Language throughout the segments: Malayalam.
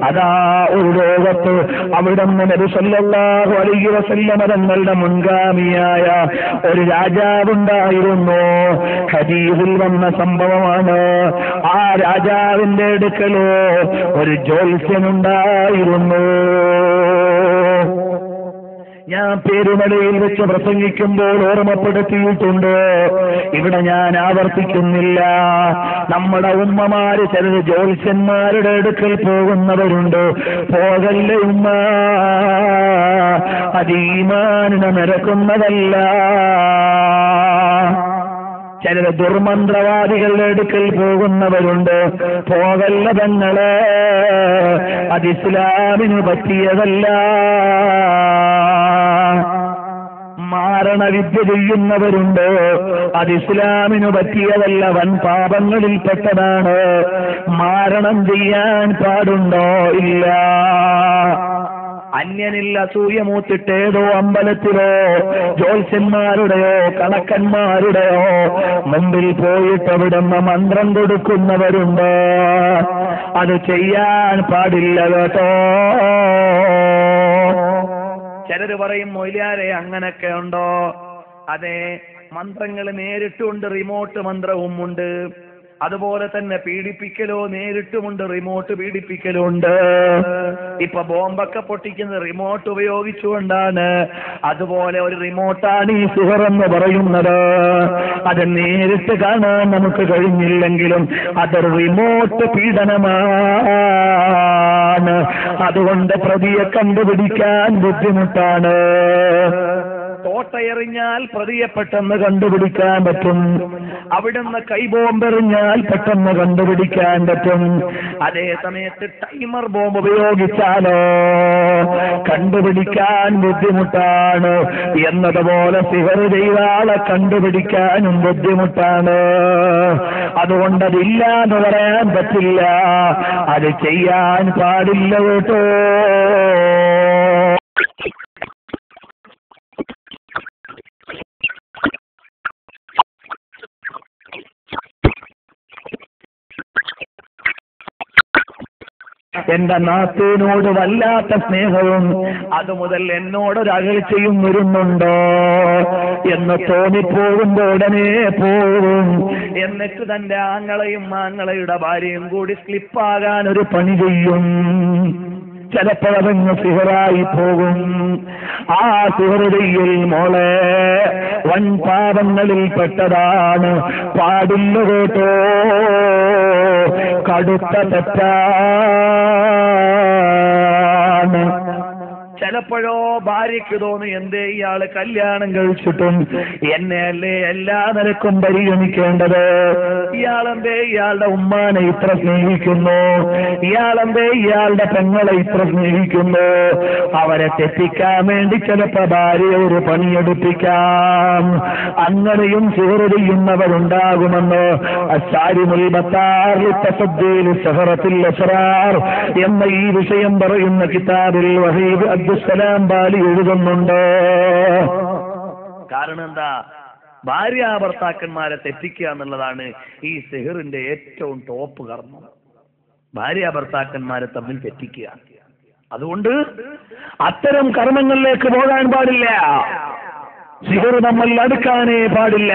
അതാ ഒരു ലോകത്ത് അവിടുന്ന് നബി സല്ലല്ലാഹു അലൈഹി വസല്ലം തങ്ങളുടെ മുൻഗാമിയായ ഒരു രാജാവുണ്ടായിരുന്നു. ഹദീസിൽ വന്ന സംഭവമാണ്. ആ രാജാവിന്റെ അടുക്കലോ ഒരു ജ്യോത്സ്യനുണ്ടായിരുന്നു. ഞാൻ പെരുമലയിൽ വെച്ച് പ്രസംഗിക്കുമ്പോൾ ഓർമ്മപ്പെടുത്തിയിട്ടുണ്ട്, ഇവിടെ ഞാൻ ആവർത്തിക്കുന്നില്ല. നമ്മുടെ ഉമ്മമാര് ചിലർ ജ്യോത്സ്യന്മാരുടെ അടുക്കൽ പോകുന്നവരുണ്ട്. പോകല്ലേ ഉമ്മ, അത് ഈമാനിനെ നിരക്കുന്നതല്ല. ചിലർ ദുർമന്ത്രവാദികളുടെ അടുക്കൽ പോകുന്നവരുണ്ട്. പോകല്ല പെങ്ങളെ, അത് ഇസ്ലാമിന് പറ്റിയതല്ല. മാരണവിദ്യ ചെയ്യുന്നവരുണ്ട്, അത് ഇസ്ലാമിന് പറ്റിയതല്ല, വൻ പാപങ്ങളിൽപ്പെട്ടതാണ്. മാരണം ചെയ്യാൻ പാടുണ്ടോ? ഇല്ല. അന്യനിൽ അസൂയ മൂത്തിട്ട് ഏതോ അമ്പലത്തിലോ ജ്യോത്സ്യന്മാരുടെയോ കണക്കന്മാരുടെയോ മുമ്പിൽ പോയിട്ട് അവിടുന്ന് മന്ത്രം കൊടുക്കുന്നവരുണ്ട്. അത് ചെയ്യാൻ പാടില്ല കേട്ടോ. ചിലര് പറയും മൊയ്ലാരെ അങ്ങനൊക്കെ ഉണ്ടോ? അതെ, മന്ത്രങ്ങൾ നേരിട്ടുണ്ട്, റിമോട്ട് മന്ത്രവും ഉണ്ട്. അതുപോലെ തന്നെ പീഡിപ്പിക്കലോ നേരിട്ടുമുണ്ട്, റിമോട്ട് പീഡിപ്പിക്കലും ഉണ്ട്. ഇപ്പൊ ബോംബൊക്കെ പൊട്ടിക്കുന്ന റിമോട്ട് ഉപയോഗിച്ചുകൊണ്ടാണ്. അതുപോലെ ഒരു റിമോട്ടാണ് ഈ സിഹർ എന്ന് പറയുന്നത്. അത് നേരിട്ട് കാണാൻ നമുക്ക് കഴിഞ്ഞില്ലെങ്കിലും അതൊരു റിമോട്ട് പീഡനമാണ്. അതുകൊണ്ട് പ്രതിയെ കണ്ടുപിടിക്കാൻ ബുദ്ധിമുട്ടാണ്. കോട്ടയെറിഞ്ഞാൽ പ്രതിയെ പെട്ടെന്ന് കണ്ടുപിടിക്കാൻ പറ്റും. അവിടുന്ന് കൈബോംബെറിഞ്ഞാൽ പെട്ടെന്ന് കണ്ടുപിടിക്കാൻ പറ്റും. അതേ സമയത്ത് ടൈമർ ബോംബ് ഉപയോഗിച്ചാലോ കണ്ടുപിടിക്കാൻ ബുദ്ധിമുട്ടാണ്. എന്നതുപോലെ സിഹർ ചെയ്താളെ കണ്ടുപിടിക്കാനും ബുദ്ധിമുട്ടാണ്. അതുകൊണ്ട് അതില്ല എന്ന് പറയാൻ പറ്റില്ല, അത് ചെയ്യാൻ പാടില്ല കേട്ടോ. എന്റെ നാത്തൂനോട് വല്ലാത്ത സ്നേഹവും അതുമുതൽ എന്നോടൊരു അകൽച്ചയും വരുന്നുണ്ടോ എന്ന് തോന്നിപ്പോകുമ്പോ ഉടനെ പോകും. എന്നിട്ട് തന്റെ ആങ്ങളെയും ആങ്ങളയുടെ ഭാര്യയും കൂടി സ്ലിപ്പാകാൻ ഒരു പണി ചെയ്യും. ചിലപ്പോഴതങ്ങ് സിഹറായി പോകും. ആ സിഹർ ചെയ്യൽ മോളെ വൻ പാപങ്ങളിൽ പെട്ടതാണ്. പാടില്ല കേട്ടോ, കടുത്ത തെറ്റാണ്. ചിലപ്പോഴോ ഭാര്യയ്ക്ക് തോന്നി, എന്തേ ഇയാള് കല്യാണം കഴിച്ചിട്ടും എന്നെ അല്ലേ എല്ലാ നിലക്കും പരിഗണിക്കേണ്ടത്? ഇയാളെന്തേ ഇയാളുടെ ഉമ്മാനെ ഇത്ര സ്നേഹിക്കുന്നു? ഇയാളെന്തേ ഇയാളുടെ പെങ്ങളെ ഇത്ര സ്നേഹിക്കുന്നു? അവരെ തെറ്റിക്കാൻ വേണ്ടി ചിലപ്പോ ഭാര്യയെ ഒരു പണിയെടുപ്പിക്കാം. അങ്ങനെയും സിഹർ ചെയ്യുന്നവരുണ്ടാകുമെന്ന് എന്ന ഈ വിഷയം പറയുന്ന കിതാബിൽ വഹീദ് അബ്ദുസ്സലാം ബാലി എഴുതുന്നുണ്ട്. കാരണം എന്താ? ഭാര്യാഭർത്താക്കന്മാരെ തെറ്റിക്കുക എന്നുള്ളതാണ് ഈ സിഹറിന്റെ ഏറ്റവും ടോപ്പ് കർമ്മം. ഭാര്യാഭർത്താക്കന്മാരെ തമ്മിൽ തെറ്റിക്കുക. അതുകൊണ്ട് അത്തരം കർമ്മങ്ങളിലേക്ക് പോകാൻ പാടില്ല. സിഹർ നമ്മൾ അടുക്കാനേ പാടില്ല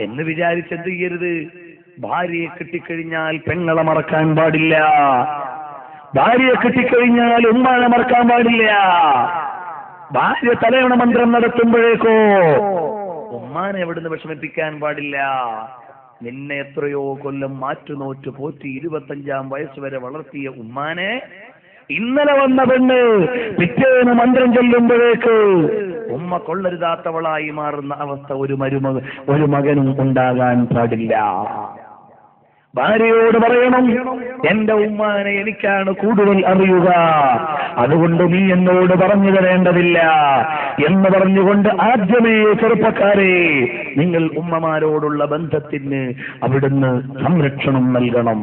എന്ന് വിചാരിച്ചെന്ത് ചെയ്യരുത്. ഭാര്യയെ കിട്ടിക്കഴിഞ്ഞാൽ പെങ്ങളെ മറക്കാൻ പാടില്ല. ഭാര്യയെ കിട്ടിക്കഴിഞ്ഞാൽ ഉമ്മാനെ മറക്കാൻ പാടില്ല. ഭാര്യ തലയണ മന്ത്രം നടത്തുമ്പോഴേക്കോ ഉമ്മാനെ എവിടുന്ന് വിഷമിപ്പിക്കാൻ പാടില്ല. നിന്നെ എത്രയോ കൊല്ലം മാറ്റുനോറ്റ് പോറ്റി 25-ാം വയസ്സ് വരെ വളർത്തിയ ഉമ്മാനെ ഇന്നലെ വന്ന പെണ്ണ് പിറ്റേന്ന് മന്ത്രം ചൊല്ലുമ്പോഴേക്ക് ഉമ്മ കൊള്ളരുതാത്തവളായി മാറുന്ന അവസ്ഥ ഒരു മകനും ഉണ്ടാകാൻ പാടില്ല. ഭാര്യയോട് പറയണം, എന്റെ ഉമ്മാനെ എനിക്കാണ് കൂടുതൽ അറിയുക, അതുകൊണ്ട് നീ എന്നോട് പറഞ്ഞു തരേണ്ടതില്ല എന്ന് പറഞ്ഞുകൊണ്ട് ആദ്യമേ ചെറുപ്പക്കാരെ നിങ്ങൾ ഉമ്മമാരോടുള്ള ബന്ധത്തിന് അവിടുന്ന് സംരക്ഷണം നൽകണം.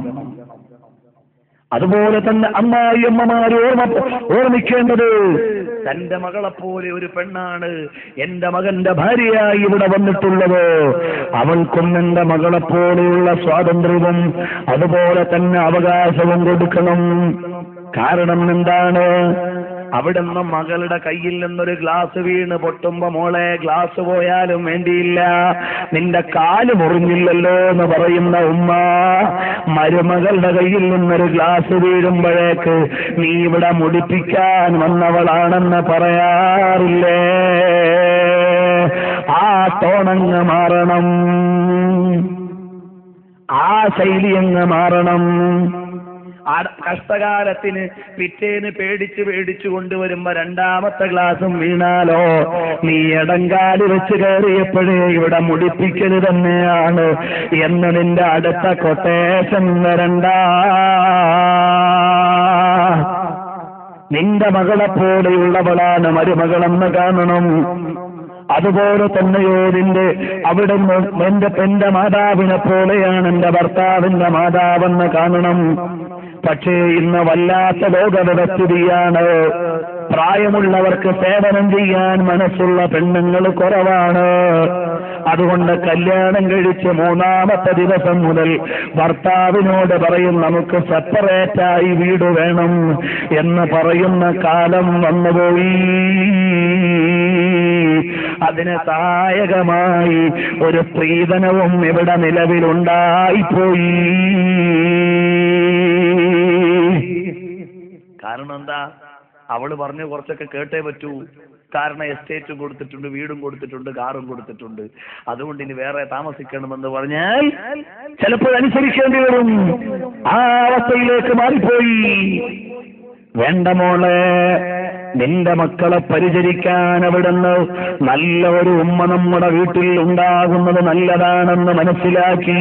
അതുപോലെ തന്നെ അമ്മായിയമ്മമാർ ഓർമ്മിക്കേണ്ടത് തന്റെ മകളെപ്പോലെ ഒരു പെണ്ണാണ് എന്റെ മകന്റെ ഭാര്യയായി ഇവിടെ വന്നിട്ടുള്ളത്. അവൾക്കും എന്റെ മകളെപ്പോലെയുള്ള സ്വാതന്ത്ര്യവും അതുപോലെ തന്നെ അവകാശവും കൊടുക്കണം. കാരണം എന്താണ്? അവിടുന്ന് മകളുടെ കയ്യിൽ നിന്നൊരു ഗ്ലാസ് വീണ് പൊട്ടുമ്പോ മോളെ ഗ്ലാസ് പോയാലും വേണ്ടിയില്ല, നിന്റെ കാല് മുറിഞ്ഞില്ലല്ലോ എന്ന് പറയുന്ന ഉമ്മ മരുമകളുടെ കയ്യിൽ നിന്നൊരു ഗ്ലാസ് വീഴുമ്പോഴേക്ക് നീ ഇവിടെ മുടിപ്പിക്കാൻ വന്നവളാണെന്ന് പറയാറില്ലേ? ആ ടോണങ്ങ് മാറണം, ആ ശൈലി അങ്ങ് മാറണം. കഷ്ടകാലത്തിന് പിറ്റേന്ന് പേടിച്ചു കൊണ്ടുവരുമ്പോ രണ്ടാമത്തെ ഗ്ലാസും വീണാലോ നീ ഇടങ്കാല് വെച്ച് കയറിയപ്പോഴേ ഇവിടെ മുടിപ്പിക്കൽ തന്നെയാണ് എന്ന് നിന്റെ അടുത്ത കൊട്ടേഷൻ വരണ്ട. നിന്റെ മകളെപ്പോലെയുള്ളവളാണ് മരുമകളെന്ന് കാണണം. അതുപോലെ തന്നെയോ നിന്റെ അവിടുന്ന് എന്റെ മാതാവിനെ പോലെയാണ് എന്റെ ഭർത്താവിന്റെ മാതാവെന്ന് കാണണം. പക്ഷേ ഇന്ന് വല്ലാത്ത ലോകവ്യവസ്ഥിതിയാണ്. പ്രായമുള്ളവർക്ക് സേവനം ചെയ്യാൻ മനസ്സുള്ള പെണ്ണുങ്ങൾ കുറവാണ്. അതുകൊണ്ട് കല്യാണം കഴിച്ച് 3-ാമത്തെ ദിവസം മുതൽ ഭർത്താവിനോട് പറയും നമുക്ക് സെപ്പറേറ്റായി വീട് വേണം എന്ന് പറയുന്ന കാലം വന്നുപോയി. അതിന് സഹായകമായി ഒരു സ്ത്രീധനവും ഇവിടെ നിലവിലുണ്ടായിപ്പോയി. കാരണം എന്താ? അവള് പറഞ്ഞു കുറച്ചൊക്കെ കേട്ടേ പറ്റൂ. കാരണം എസ്റ്റേറ്റും കൊടുത്തിട്ടുണ്ട്, വീടും കൊടുത്തിട്ടുണ്ട്, കാറും കൊടുത്തിട്ടുണ്ട്. അതുകൊണ്ട് ഇനി വേറെ താമസിക്കണമെന്ന് പറഞ്ഞാൽ ചിലപ്പോൾ അനുസരിക്കേണ്ടി വരും. ആ അവസ്ഥയിലേക്ക് മാറിപ്പോയി. വേണ്ട മോളെ, നിന്റെ മക്കളെ പരിചരിക്കാൻ അവിടുന്ന് നല്ല ഒരു ഉമ്മ നമ്മുടെ വീട്ടിൽ ഉണ്ടാകുന്നത് നല്ലതാണെന്ന് മനസ്സിലാക്കി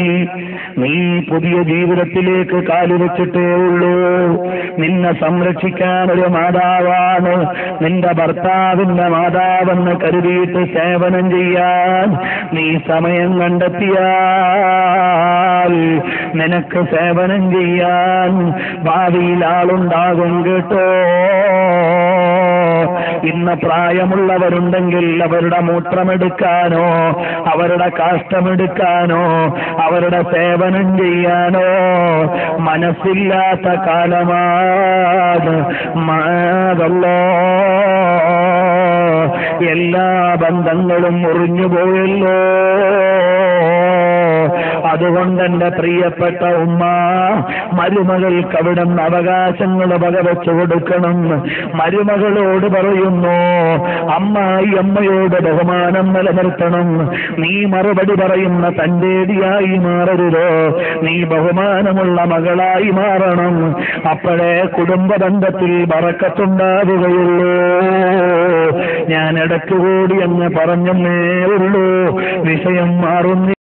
നീ പുതിയ ജീവിതത്തിലേക്ക് കാലുവെച്ചിട്ടേ ഉള്ളൂ. നിന്നെ സംരക്ഷിക്കാൻ ഒരു മാതാവാണ് നിന്റെ ഭർത്താവിന്റെ മാതാവെന്ന് കരുതിയിട്ട് സേവനം ചെയ്യാൻ നീ സമയം കണ്ടെത്തിയാൽ നിനക്ക് സേവനം ചെയ്യാൻ ഭാവിയിൽ ആളുണ്ടാകും കേട്ടോ. ഇന്ന് പ്രായമുള്ളവരുണ്ടെങ്കിൽ അവരുടെ മൂത്രമെടുക്കാനോ അവരുടെ കാഷ്ടമെടുക്കാനോ അവരുടെ സേവനം ചെയ്യാനോ മനസ്സില്ലാത്ത കാലമാണ്. മാതല്ലോ എല്ലാ ബന്ധങ്ങളും മുറിഞ്ഞുപോയല്ലോ. അതുകൊണ്ട് എന്റെ പ്രിയപ്പെട്ട ഉമ്മ, മരുമകൾക്ക് അവിടുന്ന് അവകാശങ്ങൾ വകവെച്ചു കൊടുക്കണം. മരുമകളോട് പറയുന്നു, അമ്മായി അമ്മയോട് ബഹുമാനം നിലനിർത്തണം. നീ മറുപടി പറയുന്ന തന്റേതിയായി മാറരുതോ, നീ ബഹുമാനമുള്ള മകളായി മാറണം. അപ്പോഴേ കുടുംബ ബന്ധത്തിൽ ബറക്കത്തുണ്ടാവുകയുള്ളൂ. ഞാൻ ഇടയ്ക്കുകൂടി എന്ന് പറഞ്ഞേ ഉള്ളൂ, വിഷയം മാറുന്നില്ല.